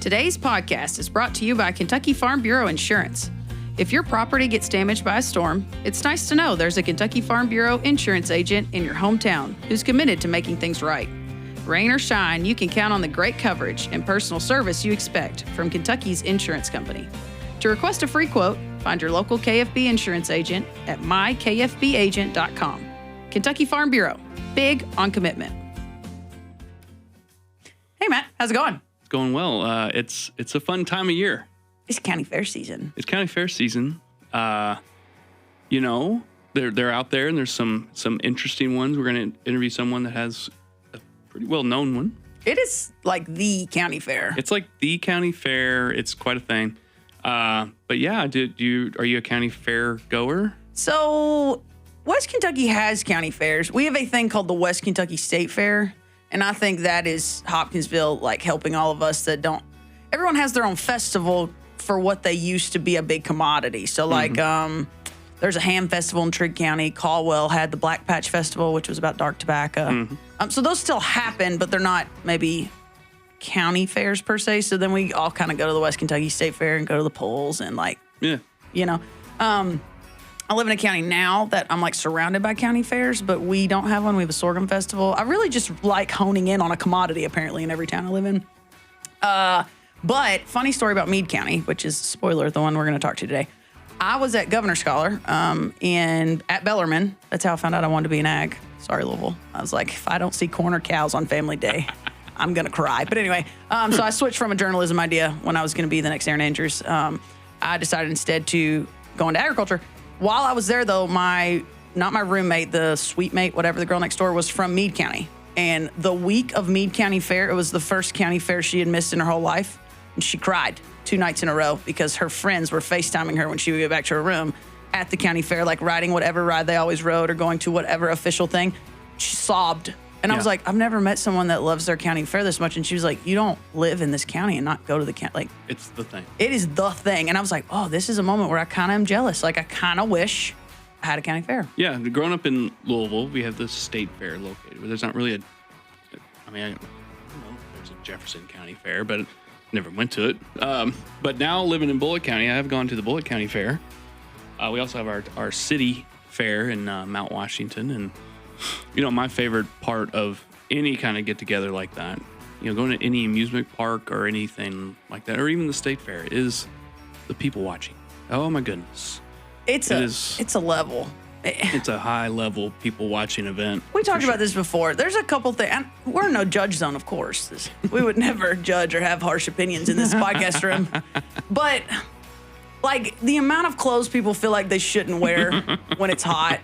Today's podcast is brought to you by Kentucky Farm Bureau Insurance. If your property gets damaged by a storm, it's nice to know there's a Kentucky Farm Bureau insurance agent in your hometown who's committed to making things right. Rain or shine, you can count on the great coverage and personal service you expect from Kentucky's insurance company. To request a free quote, find your local KFB insurance agent at mykfbagent.com. Kentucky Farm Bureau, big on commitment. Hey, Matt, how's it going? It's going well. It's a fun time of year. It's county fair season. It's county fair season. You know, they're out there, and there's some interesting ones. We're going to interview someone that has a pretty well-known one. It is like the county fair. It's like the county fair. It's quite a thing. But yeah, are you a county fair goer? So West Kentucky has county fairs. We have a thing called the West Kentucky State Fair, and I think that is Hopkinsville, like, helping all of us that don't. Everyone has their own festival for what they used to be a big commodity. So, like, there's a ham festival in Trigg County. Caldwell had the Black Patch Festival, which was about dark tobacco. So those still happen, but they're not maybe county fairs per se. So then we all kind of go to the West Kentucky State Fair and go to the polls and, like, you know. I live in a county now that I'm, like, surrounded by county fairs, but we don't have one. We have a sorghum festival. I really just like honing in on a commodity, apparently, in every town I live in. But funny story about Meade County, which is, spoiler, the one we're going to talk to today. I was at Governor Scholar at Bellarmine. That's how I found out I wanted to be an ag. Sorry, Louisville. I was like, if I don't see corner cows on family day, I'm going to cry. But anyway, so I switched from a journalism idea when I was going to be the next Aaron Andrews. I decided instead to go into agriculture. While I was there, though, not my roommate, the suite mate, whatever, the girl next door, was from Meade County. And the week of Meade County Fair, it was the first county fair she had missed in her whole life. And she cried 2 nights in a row because her friends were FaceTiming her when she would get back to her room at the county fair, like riding whatever ride they always rode or going to whatever official thing. She sobbed. And I was like, I've never met someone that loves their county fair this much. And she was like, you don't live in this county and not go to the county. Like, it's the thing. It is the thing. And I was like, oh, this is a moment where I kind of am jealous. Like, I kind of wish I had a county fair. Yeah, growing up in Louisville, we have the state fair located. There's not really I don't know, there's a Jefferson County Fair, but never went to it. But now living in Bullitt County, I have gone to the Bullitt County Fair. We also have our city fair in Mount Washington. And, you know, my favorite part of any kind of get-together like that, you know, going to any amusement park or anything like that, or even the state fair, is the people watching. Oh, my goodness. It's a level. It's a high-level people-watching event. We talked about this before. There's a couple things. We're in no judge zone, of course. We would never judge or have harsh opinions in this podcast room. But, like, the amount of clothes people feel like they shouldn't wear when it's hot.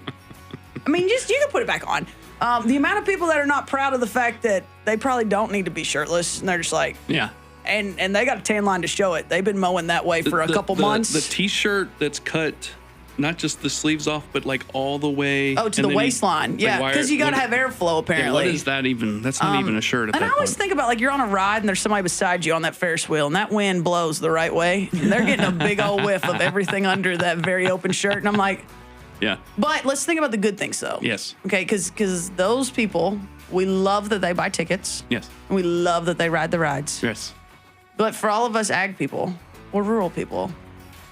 I mean, you can put it back on. The amount of people that are not proud of the fact that they probably don't need to be shirtless, and they're just like, yeah. And they got a tan line to show it. They've been mowing that way for a couple months. The T-shirt that's cut, not just the sleeves off, but like all the way. Oh, to the waistline. Yeah, because you got to have airflow, apparently. Yeah, what is that even? That's not even a shirt at that point. And I always think about, like, you're on a ride and there's somebody beside you on that Ferris wheel, and that wind blows the right way. And they're getting a big old whiff of everything under that very open shirt. And I'm like, yeah. But let's think about the good things, though. Yes. Okay, because those people, we love that they buy tickets. Yes. And we love that they ride the rides. Yes. But for all of us ag people or rural people,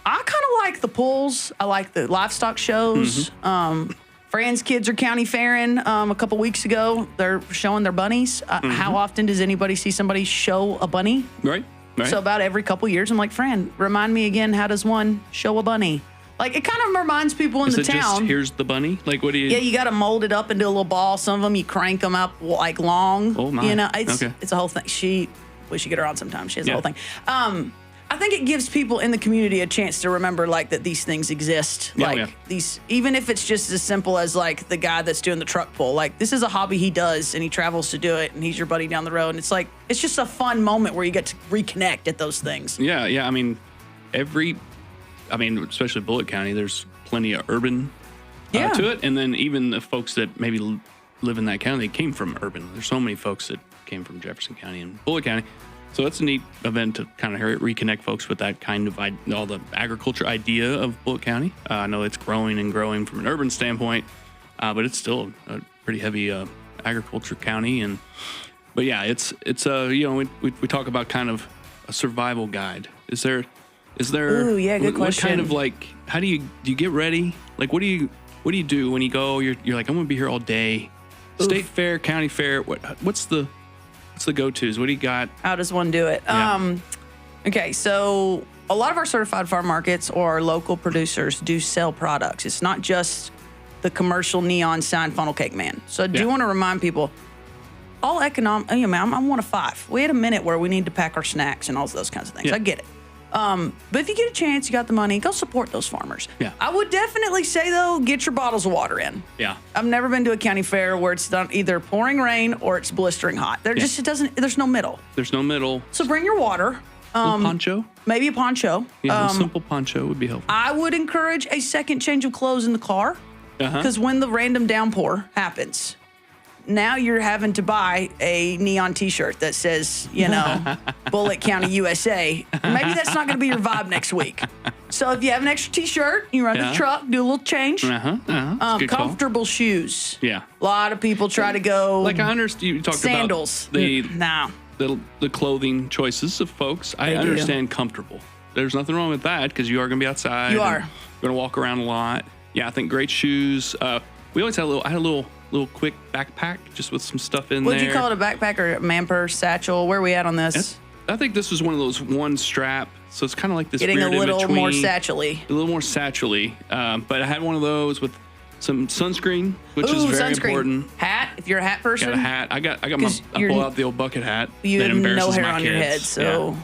I kind of like the pulls. I like the livestock shows. Fran's kids are county fairing a couple weeks ago. They're showing their bunnies. How often does anybody see somebody show a bunny? Right. So about every couple years, I'm like, Fran, remind me again, how does one show a bunny? Like, it kind of reminds people in the town. Just, here's the bunny? Like, what do you... Yeah, you got to mold it up into a little ball. Some of them, you crank them up, like, long. Oh, my. You know, it's a whole thing. We should get her on sometime. She has a whole thing. I think it gives people in the community a chance to remember, like, that these things exist. These, even if it's just as simple as, like, the guy that's doing the truck pull. Like, this is a hobby he does, and he travels to do it, and he's your buddy down the road. And it's like, it's just a fun moment where you get to reconnect at those things. Yeah. I mean, especially Bullitt County, there's plenty of urban to it. And then even the folks that maybe live in that county, they came from urban. There's so many folks that came from Jefferson County and Bullitt County. So it's a neat event to kind of reconnect folks with that kind of all the agriculture idea of Bullitt County. I know it's growing and growing from an urban standpoint, but it's still a pretty heavy agriculture county. But yeah, it's we talk about kind of a survival guide? Is there? Ooh, yeah, good what question. kind of like? How do you get ready? Like, what do you do when you go? You're like, I'm gonna be here all day. State fair, county fair. What's the go-tos? What do you got? How does one do it? Yeah. Okay, so a lot of our certified farm markets or our local producers do sell products. It's not just the commercial neon sign funnel cake man. So I do want to remind people, all economic, I'm one of five. We had a minute where we need to pack our snacks and all those kinds of things. Yeah. I get it. But if you get a chance, you got the money, go support those farmers. Yeah. I would definitely say, though, get your bottles of water in. Yeah. I've never been to a county fair where it's done either pouring rain or it's blistering hot. There's no middle. There's no middle. So bring your water. Poncho? Maybe a poncho. Yeah, a simple poncho would be helpful. I would encourage a second change of clothes in the car because when the random downpour happens, now you're having to buy a neon T-shirt that says, Bullitt County, USA. Maybe that's not going to be your vibe next week. So if you have an extra T-shirt, you run to the truck, do a little change. Comfortable shoes. Yeah. A lot of people try to go. Like I understand you talked sandals. about the clothing choices of folks. I understand comfortable. There's nothing wrong with that because you are going to be outside. You are. You're going to walk around a lot. Yeah, I think great shoes. We always had a little quick backpack just with some stuff in there. Would you call it a backpack or a man purse, satchel? Where are we at on this? I think this was one of those one strap. So it's kind of like this getting weird a little in-between, more satchel-y. A little more satchel-y. But I had one of those with some sunscreen, which is very important. Hat, if you're a hat person. Got a hat. I pull out the old bucket hat. You that have embarrasses no hair my on kids. your head, so. Yeah.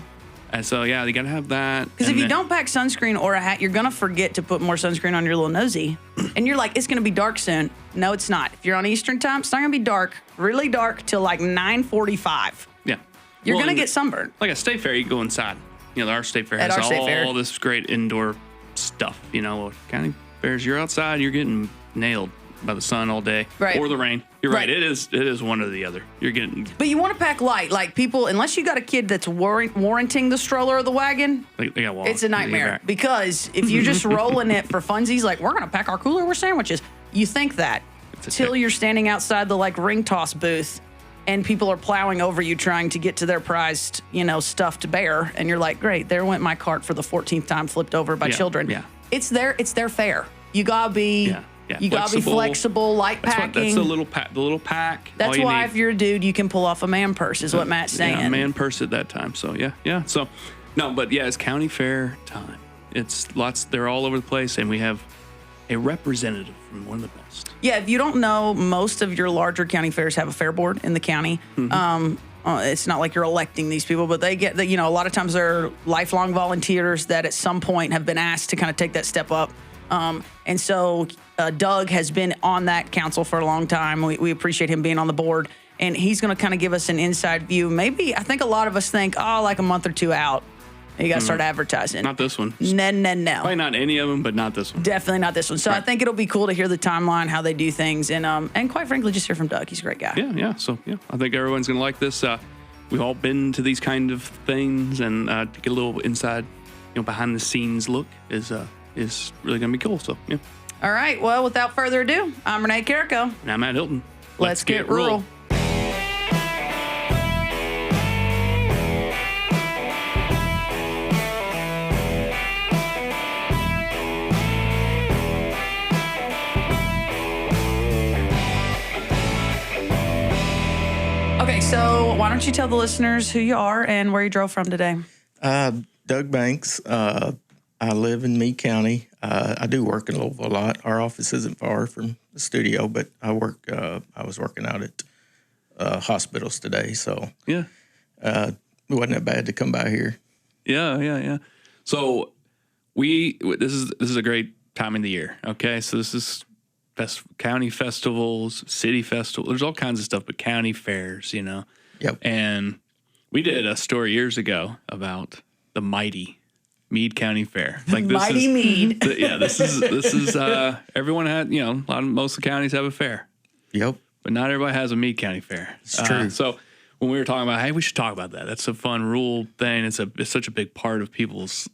And so, yeah, you got to have that. Because if you don't pack sunscreen or a hat, you're going to forget to put more sunscreen on your little nosy. And you're like, it's going to be dark soon. No, it's not. If you're on Eastern time, it's not going to be dark, really dark, till like 9:45. Yeah. You're going to get sunburned. Like a state fair, you go inside. Our state fair has all this great indoor stuff. County fairs, you're outside, you're getting nailed by the sun all day. Right. Or the rain. You're right. It is one or the other. You're getting. But you want to pack light. Like people, unless you got a kid that's warranting the stroller or the wagon, it's a nightmare. Because if you're just rolling it for funsies, like we're going to pack our cooler with sandwiches. You think that till you're standing outside the ring toss booth and people are plowing over you trying to get to their prized, stuffed bear. And you're like, great, there went my cart for the 14th time flipped over by children. Yeah. It's their fair. You got to be... Yeah. You gotta be flexible, light packing. That's the little pack. That's why if you're a dude, you can pull off a man purse, is what Matt's saying. Yeah, man purse at that time. So yeah. So no, but yeah, it's county fair time. It's lots. They're all over the place, and we have a representative from one of the best. Yeah, if you don't know, most of your larger county fairs have a fair board in the county. It's not like you're electing these people, but they get a lot of times they're lifelong volunteers that at some point have been asked to kind of take that step up. And so Doug has been on that council for a long time. We appreciate him being on the board, and he's going to kind of give us an inside view. Maybe I think a lot of us think, like a month or two out, you got to start advertising. Not this one. No. Probably not any of them, but not this one. Definitely not this one. So I think it'll be cool to hear the timeline, how they do things, and quite frankly, just hear from Doug. He's a great guy. Yeah. So I think everyone's going to like this. We've all been to these kind of things, and to get a little inside, behind the scenes look is really going to be cool. So, yeah. All right. Well, without further ado, I'm Renee Carrico. And I'm Matt Hilton. Let's get rural. Okay, so why don't you tell the listeners who you are and where you drove from today? Doug Banks. I live in Meade County. I do work in Louisville a lot. Our office isn't far from the studio, but I was working out at hospitals today, so yeah, it wasn't that bad to come by here. Yeah. So this is a great time of the year. Okay, so this is county festivals, city festivals. There's all kinds of stuff, but county fairs, Yep. And we did a story years ago about the mighty Meade County Fair. Like this Mighty Meade. This is everyone had, most of the counties have a fair. Yep. But not everybody has a Meade County Fair. It's true. So when we were talking about, hey, we should talk about that. That's a fun rural thing. It's such a big part of people's,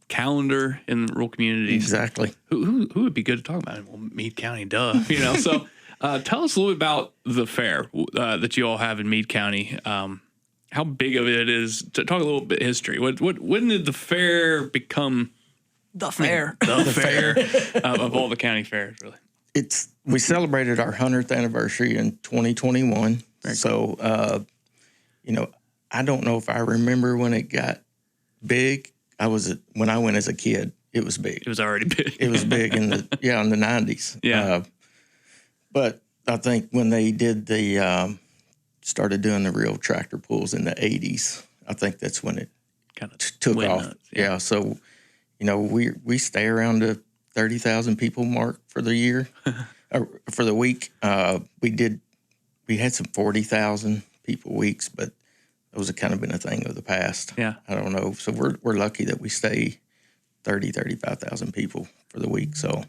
calendar in rural communities. Exactly. Who would be good to talk about? Well, Meade County, duh. So tell us a little bit about the fair that you all have in Meade County. how big of it is. To talk a little bit history. When did the fair become The fair. the fair of all the county fairs? Really, We celebrated our 100th anniversary in 2021. So, I don't know if I remember when it got big. When I went as a kid, it was big. it was already big. It was big in the 90s. Yeah. But I think when they did started doing the real tractor pulls in the 80s, I think that's when it kind of took off. nuts. Yeah. So, we stay around the 30,000 people mark for the year, for the week. We had some 40,000 people weeks, but those have kind of been a thing of the past. Yeah. I don't know. So we're lucky that we stay 35,000 people for the week. So,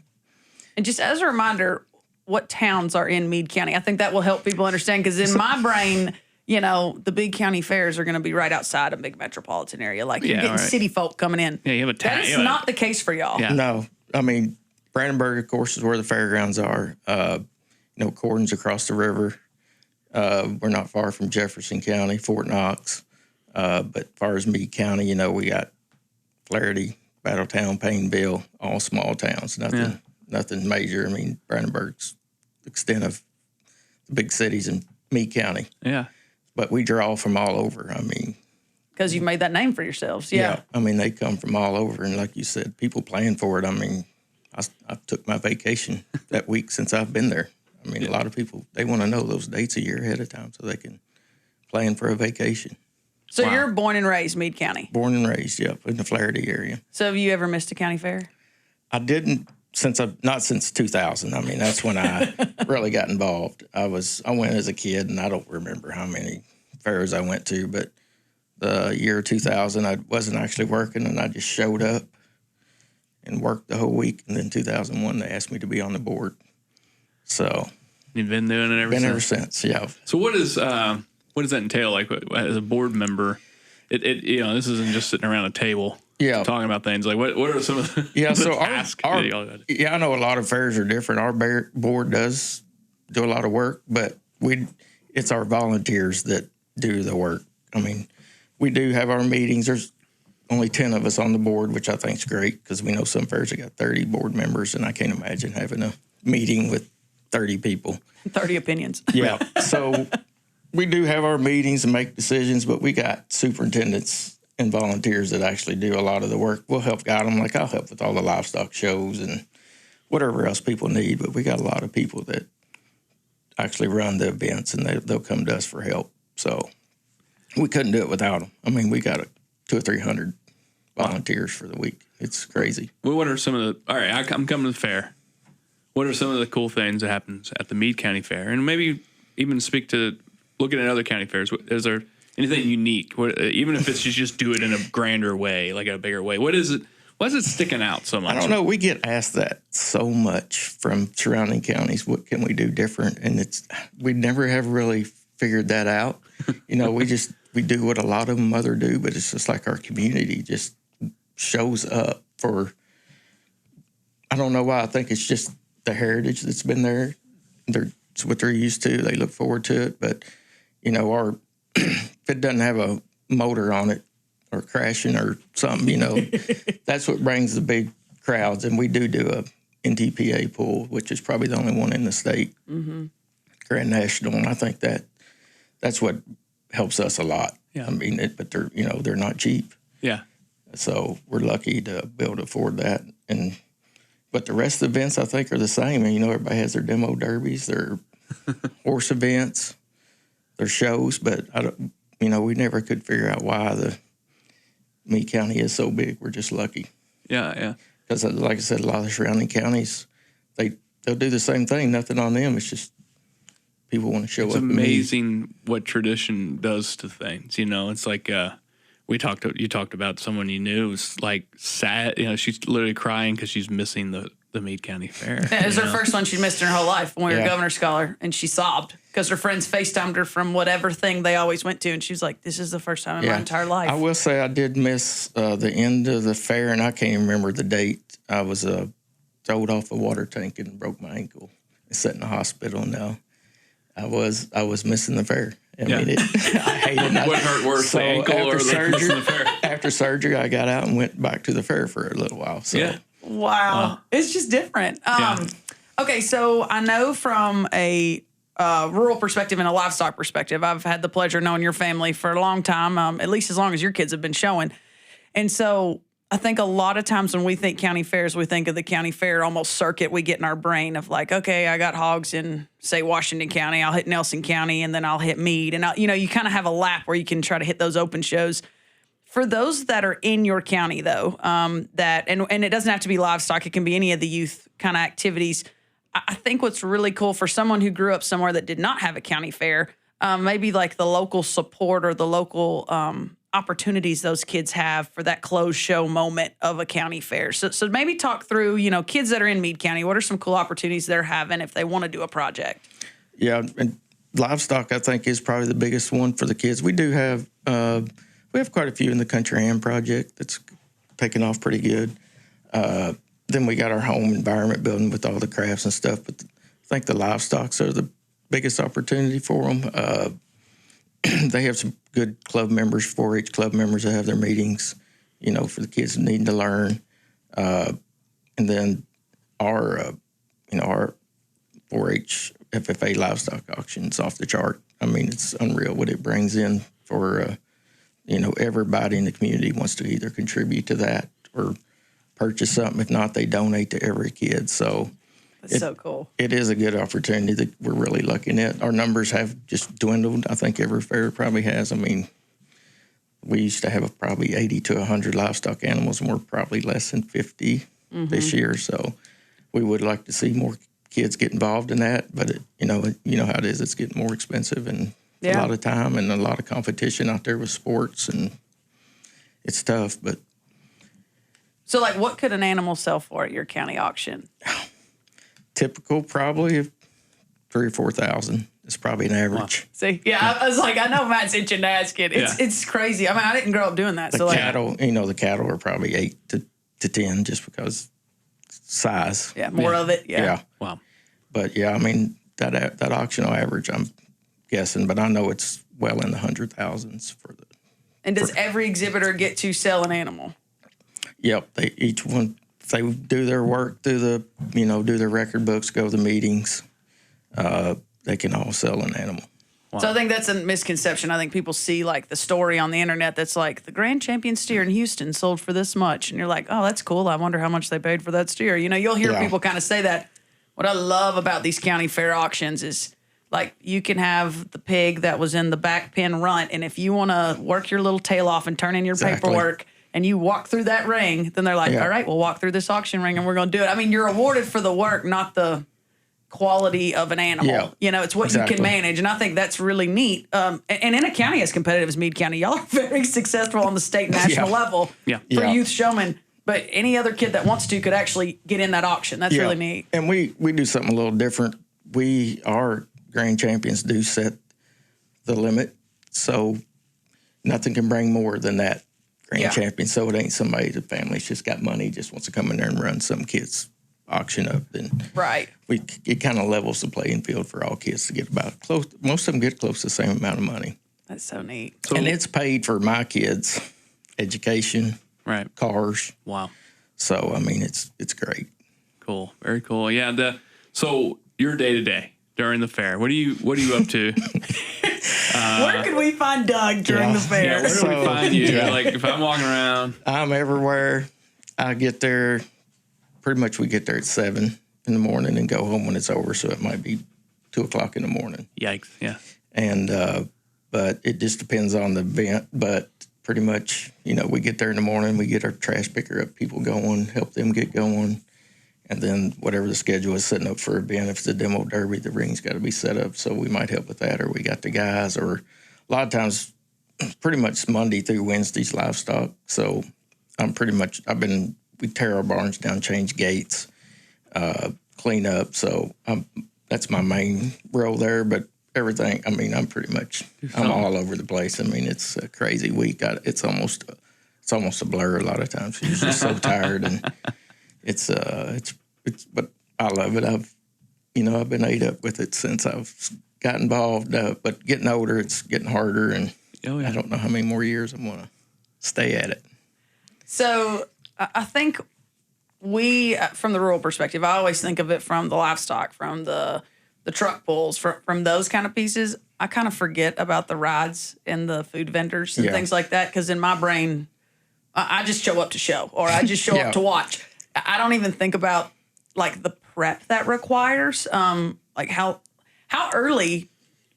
And just as a reminder, what towns are in Meade County? I think that will help people understand, because in my brain, the big county fairs are going to be right outside a big metropolitan area. Like you're getting city folk coming in. Yeah, you have a town. That is not the case for y'all. Yeah. no, I mean, Brandenburg, of course, is where the fairgrounds are. Cordon's across the river. We're not far from Jefferson County, Fort Knox. But as far as Meade County, we got Flaherty, Battletown, Painville, all small towns. Nothing major. I mean, Brandenburg's the extent of the big cities in Meade County. Yeah. But we draw from all over. I mean, Because you've made that name for yourselves. Yeah. I mean, they come from all over. And like you said, people plan for it. I mean, I took my vacation that week since I've been there. I mean, a lot of people, they want to know those dates a year ahead of time so they can plan for a vacation. So you're born and raised Meade County. Born and raised, yep, in the Flaherty area. So have you ever missed a county fair? I didn't not since 2000. I mean, that's when I really got involved. I went as a kid, and I don't remember how many fairs I went to, but the year 2000, I wasn't actually working, and I just showed up and worked the whole week. And then 2001, they asked me to be on the board. So You've been doing it ever since, yeah. So what does that entail? Like as a board member, this isn't just sitting around a table. Yeah. Talking about things like what are some of the So tasks that y'all got? I know a lot of fairs are different. Our board does do a lot of work, but it's our volunteers that do the work. I mean, we do have our meetings. There's only 10 of us on the board, which I think is great, because we know some fairs have got 30 board members, and I can't imagine having a meeting with 30 people. 30 opinions. Yeah. So we do have our meetings and make decisions, but we got superintendents and volunteers that actually do a lot of the work. We'll help guide them. Like I'll help with all the livestock shows and whatever else people need. But we got a lot of people that actually run the events, and they'll come to us for help. So we couldn't do it without them. I mean, we got 200 or 300 volunteers for the week. It's crazy. Well, what are some of the? All right, I'm coming to the fair. What are some of the cool things that happens at the Meade County Fair, and maybe even speak to looking at other county fairs? Is there anything unique? Even if it's just do it in a grander way, like a bigger way. What is it? Why is it sticking out so much? I don't know. We get asked that so much from surrounding counties. What can we do different? And we never have really figured that out. We do what a lot of them other do, but it's just like our community just shows up for. I don't know why. I think it's just the heritage that's been there. It's what they're used to. They look forward to it. But if it doesn't have a motor on it or crashing or something, that's what brings the big crowds. And we do a NTPA pool, which is probably the only one in the state, Grand National. And I think that's what helps us a lot. Yeah. I mean, but they're not cheap. Yeah. So we're lucky to be able to afford that. But the rest of the events, I think, are the same. And, everybody has their demo derbies, their horse events, their shows. But, we never could figure out why the Meade County is so big. We're just lucky. Yeah, yeah. Because, like I said, a lot of the surrounding counties, they'll do the same thing. Nothing on them. It's just people want to show up. It's amazing what tradition does to things. It's like you talked about someone you knew. It was like sad. She's literally crying because she's missing the Meade County Fair. Yeah, it was her first one she'd missed in her whole life when we were Governor's Scholar, and she sobbed because her friends FaceTimed her from whatever thing they always went to, and she was like, "This is the first time in my entire life." I will say I did miss the end of the fair, and I can't even remember the date. I was thrown off a water tank and broke my ankle and sat in the hospital. Now I was missing the fair. I mean, I hated it. What hurt worse, the ankle or the fair? After surgery, I got out and went back to the fair for a little while. So. Yeah. Wow. It's just different. Okay, so I know from a rural perspective and a livestock perspective, I've had the pleasure of knowing your family for a long time, at least as long as your kids have been showing. And so I think a lot of times when we think county fairs, we think of the county fair almost circuit we get in our brain of like, okay, I got hogs in, say, Washington County, I'll hit Nelson County, and then I'll hit Meade. And, you kind of have a lap where you can try to hit those open shows. For those that are in your county, though, and it doesn't have to be livestock, it can be any of the youth kind of activities. I think what's really cool for someone who grew up somewhere that did not have a county fair, maybe like the local support or the local opportunities those kids have for that closed show moment of a county fair. So maybe talk through, kids that are in Meade County, what are some cool opportunities they're having if they want to do a project? Yeah, and livestock, I think, is probably the biggest one for the kids. We do have, we have quite a few in the Country Ham project that's taken off pretty good. Then we got our home environment building with all the crafts and stuff. But I think the livestocks are the biggest opportunity for them. They have some good club members, 4-H club members that have their meetings, for the kids needing to learn. And then our 4-H FFA livestock auction's off the chart. I mean, it's unreal what it brings in for, everybody in the community wants to either contribute to that or purchase something. If not, they donate to every kid. So That's so cool. It is a good opportunity that we're really looking at. Our numbers have just dwindled. I think every fair probably has. I mean, we used to have probably 80 to 100 livestock animals, and we're probably less than 50 this year. So we would like to see more kids get involved in that. But, you know how it is. It's getting more expensive and a lot of time and a lot of competition out there with sports, and it's tough. But so, like, what could an animal sell for at your county auction? Typical, probably $3,000 or $4,000 is probably an average. See, I was like, I know Matt's itching to ask it. It's crazy. I mean, I didn't grow up doing that. The cattle, the cattle are probably 8 to 10 just because size. Yeah, more of it. Yeah. Wow. But I mean that auction average, I'm guessing, but I know it's well in the 100,000s for the. And does every exhibitor get to sell an animal? Yep, each one. If they do their work through the, do their record books, go to the meetings, they can all sell an animal. Wow. So I think that's a misconception. I think people see like the story on the internet that's like the grand champion steer in Houston sold for this much. And you're like, oh, that's cool. I wonder how much they paid for that steer. You'll hear people kind of say that. What I love about these county fair auctions is like you can have the pig that was in the back pen runt. And if you want to work your little tail off and turn in your paperwork, and you walk through that ring, then they're like, all right, we'll walk through this auction ring and we're going to do it. I mean, you're awarded for the work, not the quality of an animal. Yeah. It's what you can manage. And I think that's really neat. And in a county as competitive as Meade County, y'all are very successful on the state and national level for youth showmen. But any other kid that wants to could actually get in that auction. That's really neat. And we do something a little different. Our grand champions do set the limit. So nothing can bring more than that. Grand champion, so it ain't somebody, the family's just got money, just wants to come in there and run some kids' auction up. Then it kind of levels the playing field for all kids to get about close. Most of them get close to the same amount of money. That's so neat. And it's paid for my kids' education, cars. Wow. So I mean, it's great. Cool, very cool. Yeah. So your day to day during the fair, what are you up to? Where can we find Doug during the fair? Yeah, where do we find you? Like if I'm walking around, I'm everywhere. I get there. Pretty much, we get there at 7 in the morning and go home when it's over. So it might be 2:00 in the morning. Yikes! Yeah. And but it just depends on the event. But pretty much, we get there in the morning. We get our trash picker up, people going, help them get going. And then whatever the schedule is setting up for an event, if it's a demo derby, the ring's got to be set up. So we might help with that, or we got the guys, or a lot of times, pretty much Monday through Wednesday's livestock. So we tear our barns down, change gates, clean up. So that's my main role there. But everything, I mean, I'm all over the place. I mean, it's a crazy week. It's almost a blur a lot of times. You're just so tired, and but I love it. I've been ate up with it since I've got involved, but getting older, it's getting harder, and I don't know how many more years I'm going to stay at it. So I think we, from the rural perspective, I always think of it from the livestock, from the truck pulls, from those kind of pieces. I kind of forget about the rides and the food vendors and things like that, because in my brain, I just show up to show, or I just show up to watch. I don't even think about like the prep that requires. Like how early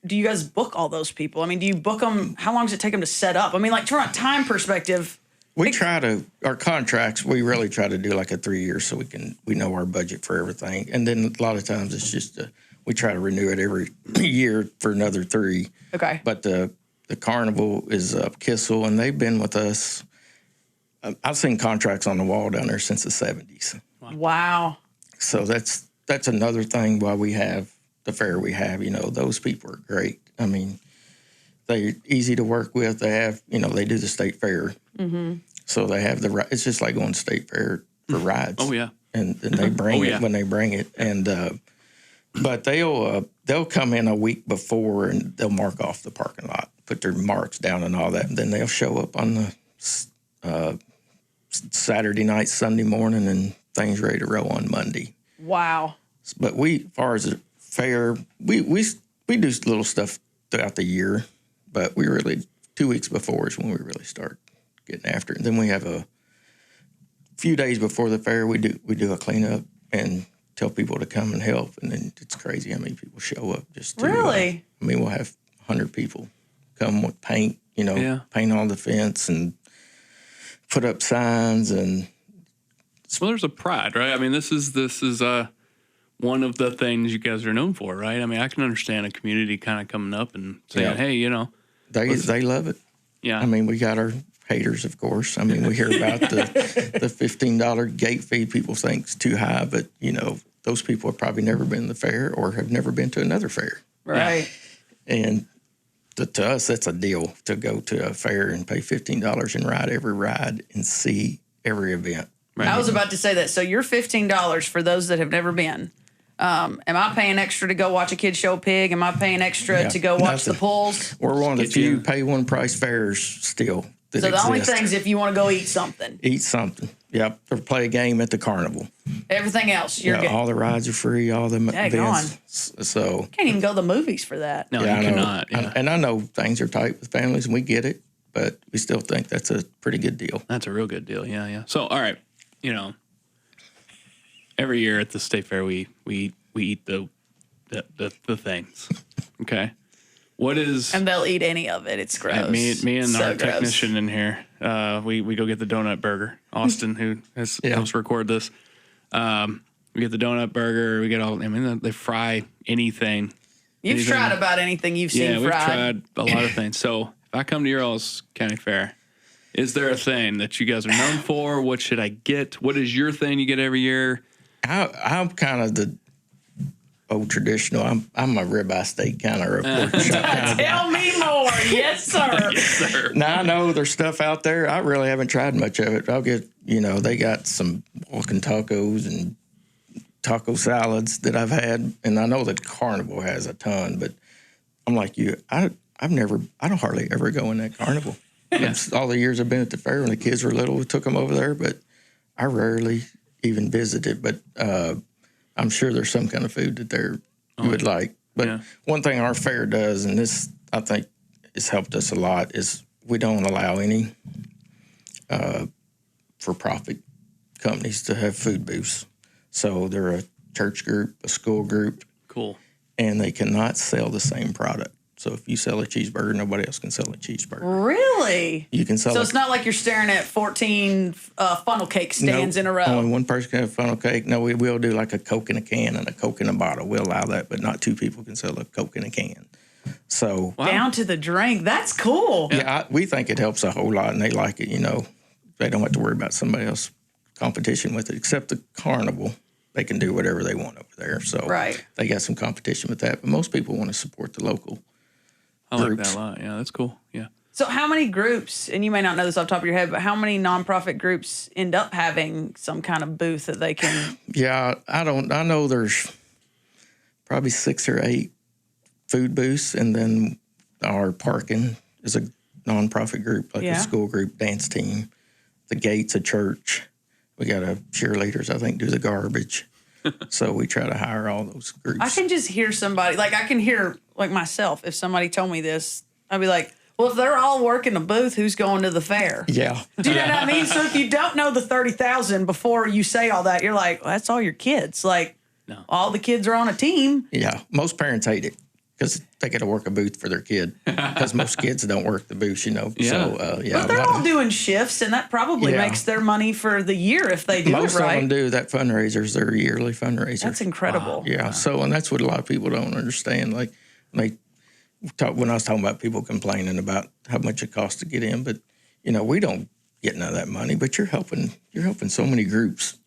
do you guys book all those people? I mean, do you book them? How long does it take them to set up? I mean, like from a time perspective. Our contracts, we really try to do like a 3 years so we know our budget for everything. And then a lot of times it's just, we try to renew it every year for another 3. Okay. But the carnival is Kissel, and they've been with us. I've seen contracts on the wall down there since the 70s. Wow. So that's another thing why we have the fair we have. Those people are great. I mean, they're easy to work with. They have, they do the state fair. Mm-hmm. So they have it's just like going to state fair for rides. Oh, yeah. And they bring it when they bring it. And, but they'll come in a week before and they'll mark off the parking lot, put their marks down and all that. And then they'll show up on the Saturday night, Sunday morning, and things ready to roll on Monday. Wow. But as far as the fair, we do little stuff throughout the year, but we really 2 weeks before is when we really start getting after it. And then we have a few days before the fair, we do a cleanup and tell people to come and help. And then it's crazy how many people show up just to. Really? We'll have 100 people come with paint, paint on the fence and put up signs. And well, there's a pride, right? I mean, this is one of the things you guys are known for, right? I mean, I can understand a community kind of coming up and saying, hey, They love it. Yeah. I mean, we got our haters, of course. I mean, we hear about the $15 gate fee people think's too high, but, those people have probably never been to the fair or have never been to another fair. Right. And to us, that's a deal to go to a fair and pay $15 and ride every ride and see every event. Right. I was about to say that. So you're $15 for those that have never been. Am I paying extra to go watch a kid show a pig? Am I paying extra to go watch the pulls? We're one of the few pay one price fairs still that So the exist. only thing is if you want to go eat something. Eat something. Yep. Or play a game at the carnival. Everything else, you're getting. All the rides are free, all the events. So can't even go to the movies for that. No, you cannot. Yeah. And I know things are tight with families, and we get it, but we still think that's a pretty good deal. That's a real good deal. Yeah, yeah. So, all right, every year at the state fair, we eat the things. Okay. What is? And they'll eat any of it. It's gross. Me and our technician in here, we go get the donut burger. Austin, who helps record this, we get the donut burger. We get all. I mean, they fry anything. You've tried about anything you've seen fried. Yeah, we've tried a lot of things. So if I come to your all's county fair, is there a thing that you guys are known for? What should I get? What is your thing you get every year? I'm kind of the old traditional. I'm a ribeye steak kind of pork chop kind of Tell me more. Yes, sir. Yes, sir. Now, I know there's stuff out there. I really haven't tried much of it. I'll get, they got some walking tacos and taco salads that I've had. And I know that Carnival has a ton, but I'm like you. I don't hardly ever go in that Carnival. Yeah. All the years I've been at the fair when the kids were little, we took them over there, but I rarely even visited. But I'm sure there's some kind of food that you would like. But one thing our fair does, and this I think has helped us a lot, is we don't allow any for-profit companies to have food booths. So they're a church group, a school group. Cool. And they cannot sell the same product. So if you sell a cheeseburger, nobody else can sell a cheeseburger. Really? You can sell. So it's not like you're staring at 14 funnel cake stands in a row. Only one person can have funnel cake. No, we will do like a Coke in a can and a Coke in a bottle. We'll allow that, but not two people can sell a Coke in a can. So down to the drink. That's cool. Yeah, we think it helps a whole lot, and they like it. They don't have to worry about somebody else competition with it, except the carnival. They can do whatever they want over there. So they got some competition with that, but most people want to support the local. I like that a lot. Yeah, that's cool. Yeah. So how many groups, and you may not know this off the top of your head, but how many nonprofit groups end up having some kind of booth that they can? Yeah, I know there's probably 6 or 8 food booths, and then our parking is a nonprofit group, like a school group, dance team. The gate's a church. We got a cheerleaders, I think, do the garbage. So we try to hire all those groups. I can just hear somebody, like I can hear like myself, if somebody told me this, I'd be like, well, if they're all working a booth, who's going to the fair? Yeah. Do you know what I mean? So if you don't know the 30,000 before you say all that, you're like, well, that's all your kids. Like, all the kids are on a team. Yeah. Most parents hate it because they got to work a booth for their kid because most kids don't work the booths, you know. Yeah. So, But they're all doing shifts, and that probably makes their money for the year if they do most it right. of them do. That fundraiser's their yearly fundraiser. That's incredible. Wow. Yeah. So, and that's what a lot of people don't understand. Like, when I was talking about people complaining about how much it costs to get in, but you know, we don't get none of that money. But you're helping so many groups,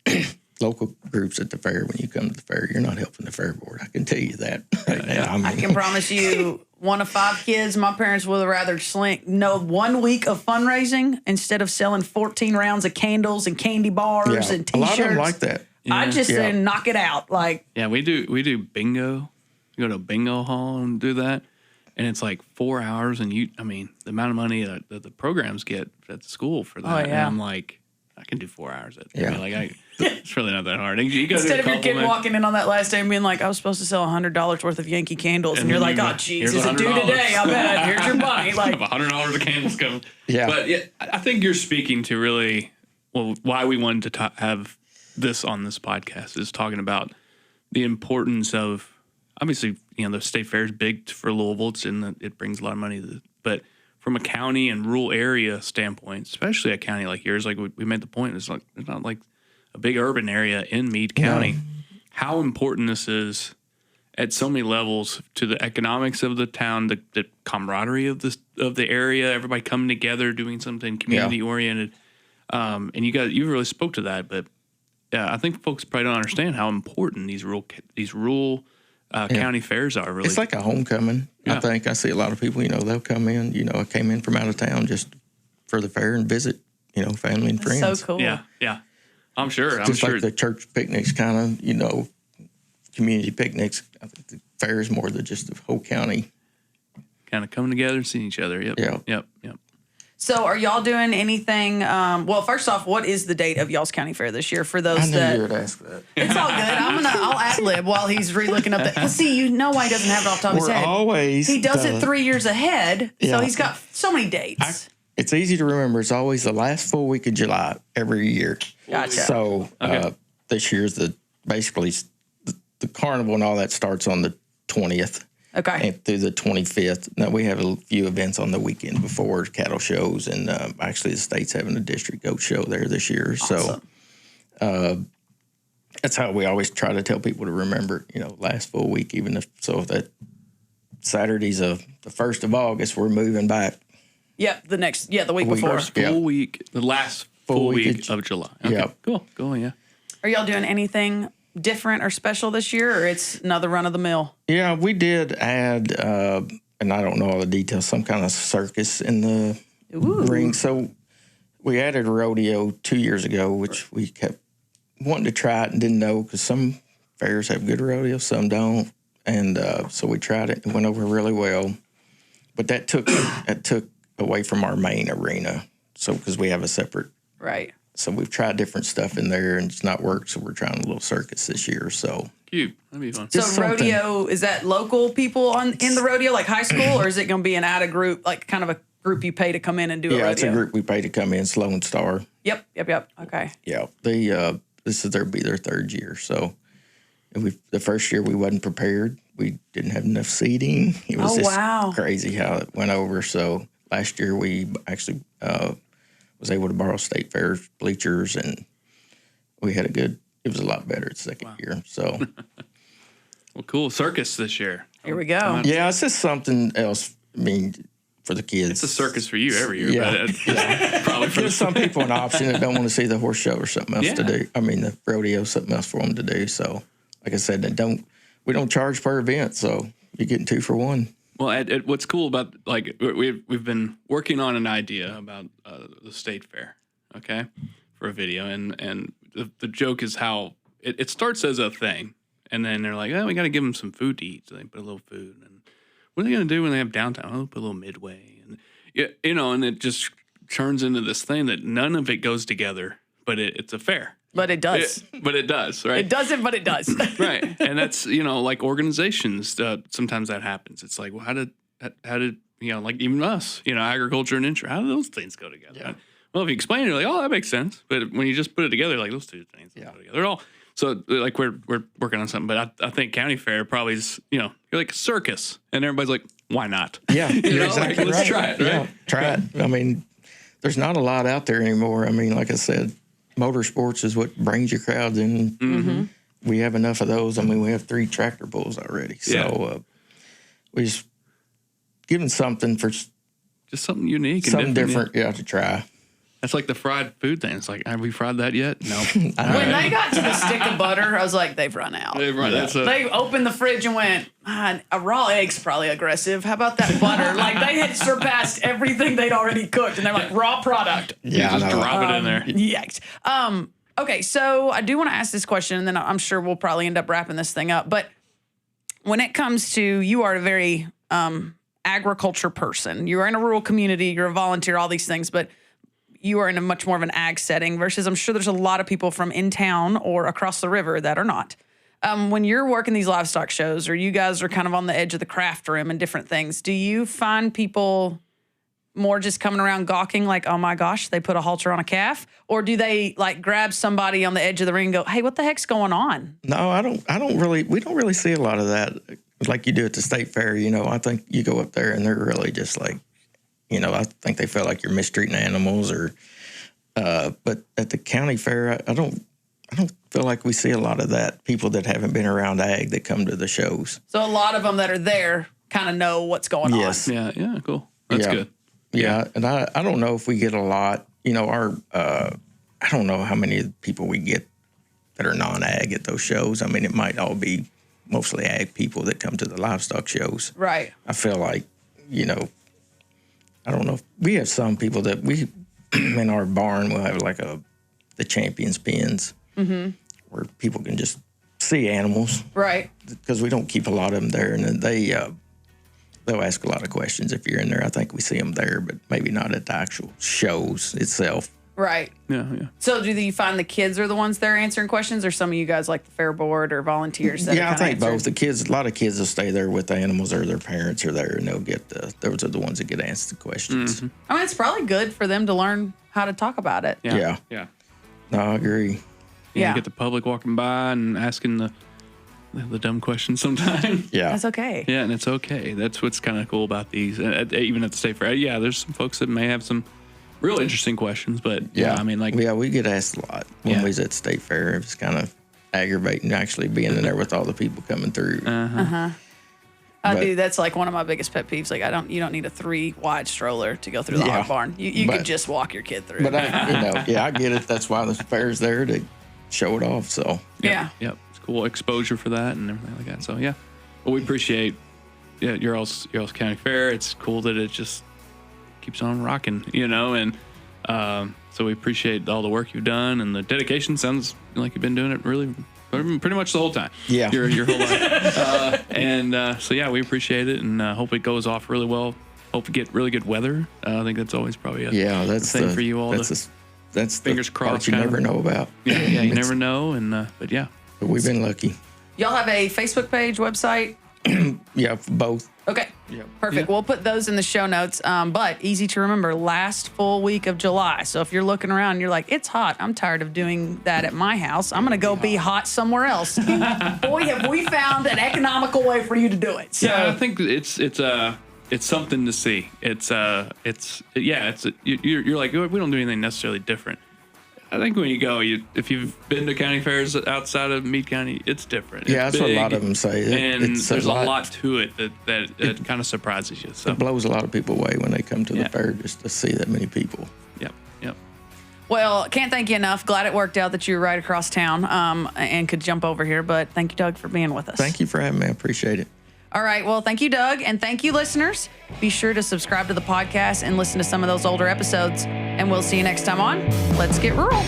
local groups at the fair. When you come to the fair, you're not helping the fair board. I can tell you that right now. I mean, I can promise you, 1 of 5 kids, my parents would have rather slink 1 week of fundraising instead of selling 14 rounds of candles and candy bars and T-shirts. A lot of them like that. I just say knock it out. Like, yeah, we do bingo. You go to a bingo hall and do that. And it's like 4 hours, and the amount of money that the programs get at the school for that. And I'm like, I can do 4 hours. It's really not that hard. You gotta instead do of your kid walking in on that last day and being like, I was supposed to sell $100 worth of Yankee candles, and you're like, oh, geez, is it due today? I bet. Here's your money. Like, I have $100 of candles coming. Yeah. But yeah, I think you're speaking to really why we wanted to have this on this podcast is talking about the importance of. Obviously, the state fair is big for Louisville. It brings a lot of money. But from a county and rural area standpoint, especially a county like yours, like we made the point, it's not like a big urban area in Meade County. Yeah. How important this is at so many levels to the economics of the town, the camaraderie of the area, everybody coming together, doing something community oriented. And you really spoke to that. But I think folks probably don't understand how important these rural county fairs are. Really, it's like a homecoming. I think I see a lot of people. They'll come in. I came in from out of town just for the fair and visit. Family and friends. So cool. Yeah. I'm sure. Just like the church picnics, kind of. Community picnics. I think the fair is more than just the whole county. Kind of coming together and seeing each other. Yep. So, are y'all doing anything? Well, first off, what is the date of y'all's county fair this year? For those I knew you would ask that. It's all good. I'll ad lib while he's re-looking up that. Well, see, why he doesn't have it off the top of his head. He does it 3 years ahead, so he's got so many dates. It's easy to remember. It's always the last full week of July every year. Gotcha. So this year's basically the carnival and all that starts on the 20th. Okay. And through the 25th. Now, we have a few events on the weekend before, cattle shows, and actually the state's having a district goat show there this year. Awesome. So that's how we always try to tell people to remember, last full week, if that Saturday's the 1st of August, we're moving back. Yep, the week before. First full week, the last full week of July. Okay. Yeah. Cool, yeah. Are y'all doing anything different or special this year, or it's another run of the mill? Yeah, we did add, and I don't know all the details, some kind of circus in the ring. So we added a rodeo 2 years ago, which we kept wanting to try it and didn't know because some fairs have good rodeos, some don't. And so we tried it. It went over really well. But that took away from our main arena. So because we have a separate. Right. So we've tried different stuff in there and it's not worked. So we're trying a little circus this year. So cute. That'd be fun. So rodeo, is that local people in the rodeo, like high school, or is it going to be an out of group, like kind of a group you pay to come in and do a rodeo? Yeah, it's a group we pay to come in, Sloan Star. Yep. Okay. Yeah, this is their 3rd year. So the first year we wasn't prepared. We didn't have enough seating. It was crazy how it went over. So last year we actually was able to borrow state fair bleachers, and we had it was a lot better the second year. So, well, cool. Circus this year. Here we go. Yeah, it's just something else. For the kids. It's a circus for you every year. Yeah. Probably for some people an option that don't want to see the horse show or something else to do. The rodeo, something else for them to do. So, like I said, we don't charge per event, so you're getting 2 for 1. Well, what's cool about we've been working on an idea about the state fair, okay, for a video, and the joke is how it starts as a thing, and then they're like, oh, we got to give them some food to eat, so they put a little food, and what are they going to do when they have downtown? Oh, put a little Midway. And, you know, and it just turns into this thing that none of it goes together, but it's a fair. But it does. But it does, right? It doesn't, but it does. Right. And that's, you know, like organizations, sometimes that happens. It's like, well, how did, you know, like even us, you know, agriculture and insurance, how do those things go together? Yeah. Well, if you explain it, you're like, oh, that makes sense. But when you just put it together, like those two things go together. So like we're working on something, but I think county fair probably is, you know, you're like a circus, and everybody's like, why not? Yeah, you know, exactly like, let's try it, right? Yeah, try it. I mean, there's not a lot out there anymore. I mean, like I said, motorsports is what brings your crowds in. Mm-hmm. We have enough of those. I mean, we have 3 tractor pulls already. So we just giving something for just something unique, something and different, to try. That's like the fried food thing. It's like, have we fried that yet? No. When they got to the stick of butter, I was like, they've run out. They opened the fridge and went, a raw egg's probably aggressive. How about that butter? Like, they had surpassed everything they'd already cooked, and they're like, raw product. Yeah, just drop it in there. Yikes. Okay, so I do want to ask this question, and then I'm sure we'll probably end up wrapping this thing up. But when it comes to, you are a very agriculture person. You are in a rural community. You're a volunteer, all these things, but you are in a much more of an ag setting versus I'm sure there's a lot of people from in town or across the river that are not. When you're working these livestock shows or you guys are kind of on the edge of the craft room and different things, do you find people more just coming around gawking like, oh my gosh, they put a halter on a calf? Or do they like grab somebody on the edge of the ring and go, hey, what the heck's going on? No, we don't really see a lot of that like you do at the state fair. You know, I think you go up there and they're really just like, you know, I think they feel like you're mistreating animals but at the county fair, I don't feel like we see a lot of that. People that haven't been around ag that come to the shows. So a lot of them that are there kind of know what's going on. Yeah, cool. That's good. Yeah, and I don't know if we get a lot. You know, I don't know how many people we get that are non-ag at those shows. I mean, it might all be mostly ag people that come to the livestock shows. Right. I feel like, you know, I don't know if we have some people that we in our barn we'll have like the champions pens where people can just see animals, right? Because we don't keep a lot of them there, and then they'll ask a lot of questions if you're in there. I think we see them there, but maybe not at the actual shows itself. Right. Yeah. So do you find the kids are the ones there answering questions, or some of you guys like the fair board or volunteers? That I think both. The kids, a lot of kids will stay there with the animals, or their parents are there, and they'll get those are the ones that get asked the questions. Mm-hmm. I mean, it's probably good for them to learn how to talk about it. Yeah. No, I agree. You get the public walking by and asking the dumb questions sometimes. Yeah. That's okay. Yeah, and it's okay. That's what's kind of cool about these. Even at the state fair, there's some folks that may have some real interesting questions, but I mean, like, we get asked a lot when we was at state fair. It was kind of aggravating actually being in there with all the people coming through. Dude, that's like one of my biggest pet peeves. Like, you don't need a 3-wide stroller to go through the hog barn. You could just walk your kid through. But I get it. That's why the fair's there to show it off. So yeah, it's cool exposure for that and everything like that. So well, we appreciate your all's county fair. It's cool that it just keeps on rocking, you know, and so we appreciate all the work you've done, and the dedication sounds like you've been doing it really pretty much the whole time. Yeah. Your whole life. So we appreciate it, and hope it goes off really well. Hope we get really good weather. I think that's always probably that's thing for you all. That's fingers the crossed. Part you never know about. Yeah, you never know, and but we've been lucky. Y'all have a Facebook page, website? Yeah, both. Okay. Yeah. Perfect. Yeah. We'll put those in the show notes. But easy to remember, last full week of July. So if you're looking around and you're like, it's hot, I'm tired of doing that at my house, I'm going to go be hot somewhere else. Boy, have we found an economical way for you to do it. So I think it's something to see. You're like, we don't do anything necessarily different. I think when you go, if you've been to county fairs outside of Meade County, it's different. Yeah, it's that's big, what a lot of them say. And there's a lot to it that kind of surprises you. So it blows a lot of people away when they come to the fair just to see that many people. Yep. Well, can't thank you enough. Glad it worked out that you were right across town and could jump over here. But thank you, Doug, for being with us. Thank you for having me. I appreciate it. All right. Well, thank you, Doug. And thank you, listeners. Be sure to subscribe to the podcast and listen to some of those older episodes. And we'll see you next time on Let's Get Rural.